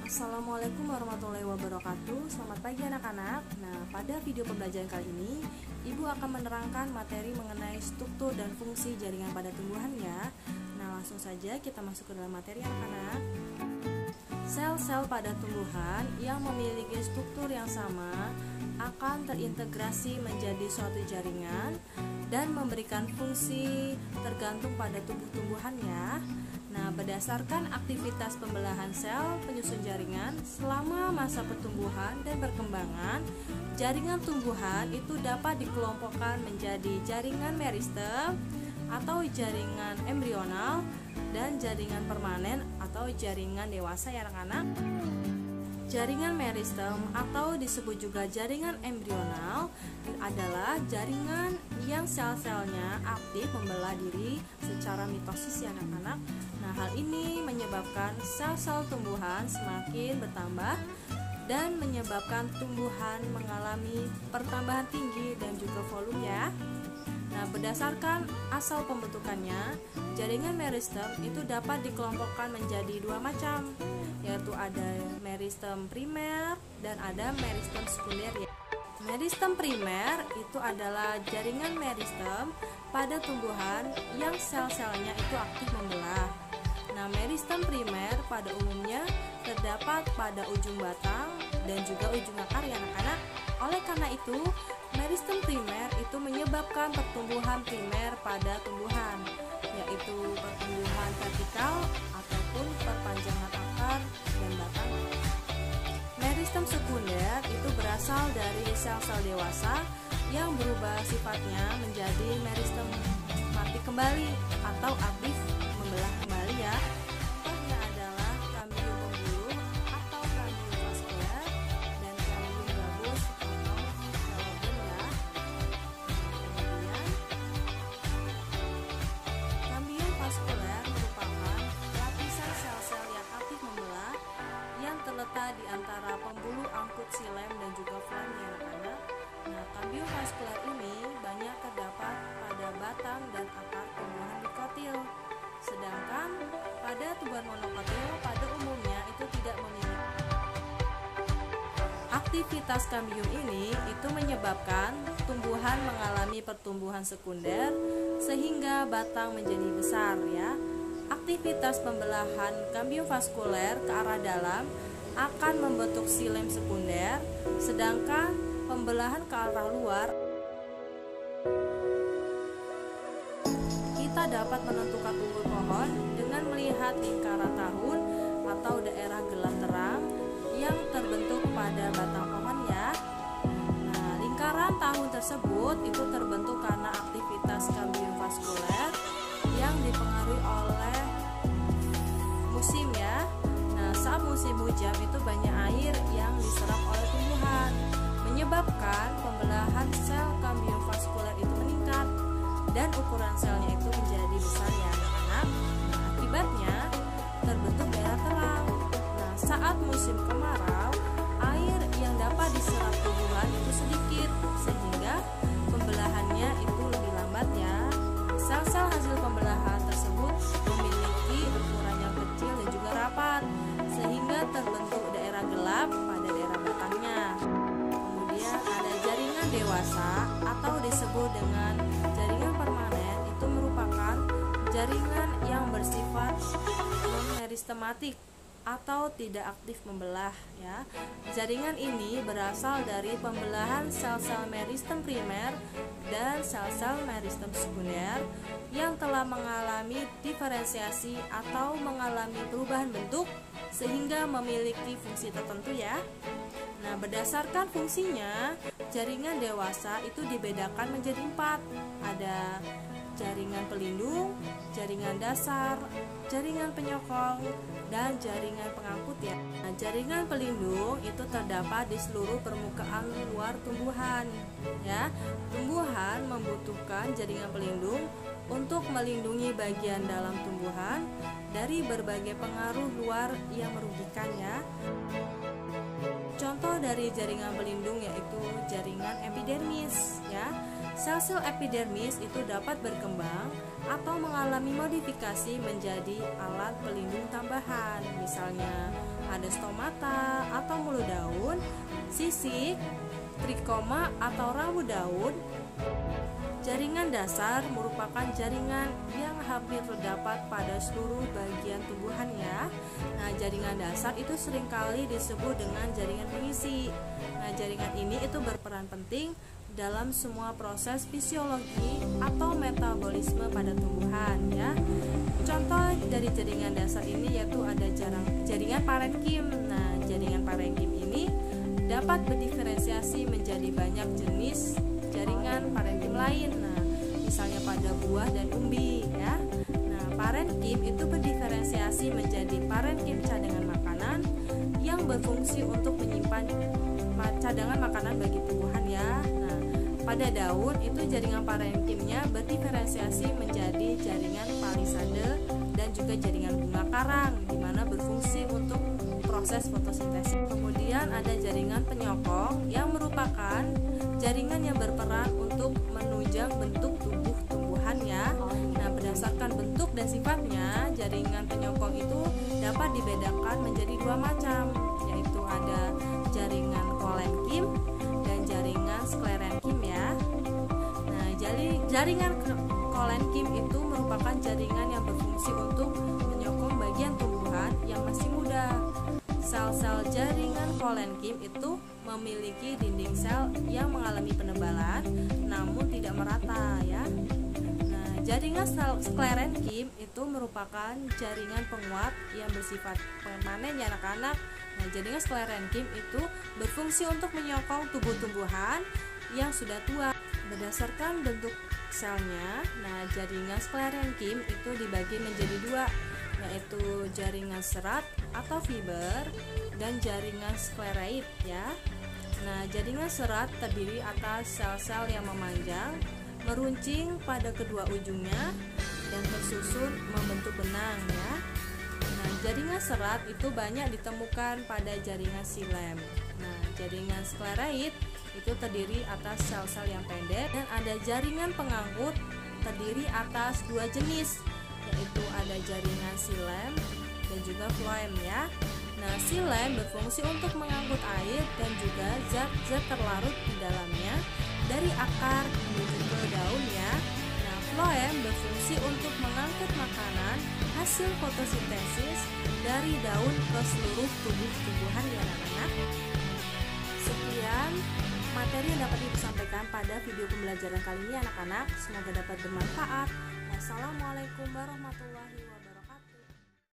Assalamualaikum warahmatullahi wabarakatuh. Selamat pagi anak-anak. Nah, pada video pembelajaran kali ini, Ibu akan menerangkan materi mengenai struktur dan fungsi jaringan pada tumbuhan ya. Nah, langsung saja kita masuk ke dalam materi anak-anak. Sel-sel pada tumbuhan yang memiliki struktur yang sama akan terintegrasi menjadi suatu jaringan dan memberikan fungsi tergantung pada tumbuh-tumbuhannya. Nah, berdasarkan aktivitas pembelahan sel penyusun jaringan selama masa pertumbuhan dan perkembangan, jaringan tumbuhan itu dapat dikelompokkan menjadi jaringan meristem atau jaringan embrional dan jaringan permanen atau jaringan dewasa ya anak-anak. Jaringan meristem atau disebut juga jaringan embrional adalah jaringan yang sel-selnya aktif membelah diri secara mitosis ya anak-anak. Nah, hal ini menyebabkan sel-sel tumbuhan semakin bertambah dan menyebabkan tumbuhan mengalami pertambahan tinggi dan juga volume ya. Nah, berdasarkan asal pembentukannya, jaringan meristem itu dapat dikelompokkan menjadi dua macam, yaitu ada meristem primer dan ada meristem sekunder ya. Meristem primer itu adalah jaringan meristem pada tumbuhan yang sel-selnya itu aktif membelah. Nah, meristem primer pada umumnya terdapat pada ujung batang dan juga ujung akar ya anak-anak. Oleh karena itu, meristem primer itu menyebabkan pertumbuhan primer pada tumbuhan, yaitu pertumbuhan vertikal ataupun perpanjangan akar dan batang. Meristem sekunder itu berasal dari sel-sel dewasa yang berubah sifatnya menjadi meristem mati kembali atau aktif membelah kembali ya. Contohnya adalah kambium pembuluh atau kambium vaskuler dan kambium gabus atau telogen ya. Kemudian kambium vaskuler merupakan lapisan sel-sel yang aktif membelah yang terletak di antara pembuluh angkut xilem dan juga flam ya anak-anak. Nah, kambium vaskuler ini banyak terdapat pada batang dan akar tumbuhan dikotil. Sedangkan pada tumbuhan monokotil pada umumnya itu tidak memiliki. Aktivitas kambium ini itu menyebabkan tumbuhan mengalami pertumbuhan sekunder sehingga batang menjadi besar ya. Aktivitas pembelahan kambium vaskuler ke arah dalam akan membentuk xilem sekunder, sedangkan pembelahan ke arah luar kita dapat menentukan umur pohon dengan melihat lingkaran tahun atau daerah gelap terang yang terbentuk pada batang pohon ya. Nah, lingkaran tahun tersebut itu terbentuk karena aktivitas kambium vaskuler yang dipengaruhi oleh musim ya. Nah, saat musim hujan itu banyak air yang diserap oleh tumbuhan, menyebabkan pembelahan sel kambium vaskuler itu meningkat dan ukuran selnya itu menjadi besar ya anak-anak. Nah, akibatnya terbentuk daerah terang. Nah, saat musim kemarau, air yang dapat diserap tumbuhan itu sedikit sehingga pembelahannya itu lebih lambat ya. Sel-sel hasil pembelahan tersebut memiliki ukuran yang kecil dan juga rapat sehingga terbentuk daerah gelap pada daerah batangnya. Kemudian ada jaringan dewasa atau disebut dengan jaringan permanen, itu merupakan jaringan yang bersifat non-meristematik atau tidak aktif membelah ya. Jaringan ini berasal dari pembelahan sel-sel meristem primer dan sel-sel meristem sekunder yang telah mengalami diferensiasi atau mengalami perubahan bentuk sehingga memiliki fungsi tertentu ya. Nah, berdasarkan fungsinya, jaringan dewasa itu dibedakan menjadi 4. Ada jaringan pelindung, jaringan dasar, jaringan penyokong, dan jaringan pengangkut ya. Nah, jaringan pelindung itu terdapat di seluruh permukaan luar tumbuhan ya. Tumbuhan membutuhkan jaringan pelindung untuk melindungi bagian dalam tumbuhan dari berbagai pengaruh luar yang merugikan ya. Contoh dari jaringan pelindung yaitu jaringan epidermis ya. Sel-sel epidermis itu dapat berkembang atau mengalami modifikasi menjadi alat pelindung tambahan. Misalnya ada stomata atau mulu daun, sisik, trikoma atau ramu daun. Jaringan dasar merupakan jaringan yang hampir terdapat pada seluruh bagian tumbuhan ya. Nah, jaringan dasar itu seringkali disebut dengan jaringan pengisi. Nah, jaringan ini itu berperan penting dalam semua proses fisiologi atau metabolisme pada tumbuhan ya. Contoh dari jaringan dasar ini yaitu ada jaringan parenkim. Nah, jaringan parenkim ini dapat berdiferensiasi menjadi banyak jenis jaringan parenkim lain. Nah, misalnya pada buah dan umbi ya. Nah, parenkim itu berdiferensiasi menjadi parenkim cadangan makanan yang berfungsi untuk menyimpan cadangan makanan bagi tumbuhan ya. Nah, pada daun itu jaringan parenkimnya berdiferensiasi menjadi jaringan palisade dan juga jaringan bunga karang, di mana berfungsi untuk proses fotosintesis. Kemudian ada jaringan penyokong yang merupakan jaringan yang berperan untuk menunjang bentuk tubuh tumbuhan ya. Nah, berdasarkan bentuk dan sifatnya, jaringan penyokong itu dapat dibedakan menjadi dua macam, yaitu ada jaringan kolenkim dan jaringan sklerenkim ya. Nah, jaringan kolenkim itu merupakan jaringan yang berfungsi untuk menyokong bagian tumbuhan yang masih muda. Sel-sel jaringan kolenkim itu memiliki dinding sel yang mengalami penebalan namun tidak merata ya. Nah, jaringan sklerenkim itu merupakan jaringan penguat yang bersifat permanen ya anak-anak. Nah, jaringan sklerenkim itu berfungsi untuk menyokong tumbuh-tumbuhan yang sudah tua. Berdasarkan bentuk selnya, nah jaringan sklerenkim itu dibagi menjadi dua, yaitu jaringan serat atau fiber dan jaringan skleroid ya. Nah, jaringan serat terdiri atas sel-sel yang memanjang, meruncing pada kedua ujungnya dan tersusun membentuk benang ya. Nah, jaringan serat itu banyak ditemukan pada jaringan xilem. Nah, jaringan skleroid itu terdiri atas sel-sel yang pendek dan ada jaringan pengangkut terdiri atas dua jenis, yaitu ada jaringan xilem dan juga phloem ya. Nah, xilem berfungsi untuk mengangkut air dan juga zat-zat terlarut di dalamnya dari akar menuju ke daun ya. Nah, phloem berfungsi untuk mengangkut makanan hasil fotosintesis dari daun ke seluruh tubuh tumbuhan ya anak-anak. Sekian materi yang dapat Ibu sampaikan pada video pembelajaran kali ini anak-anak. Semoga dapat bermanfaat. Wassalamualaikum warahmatullahi wabarakatuh.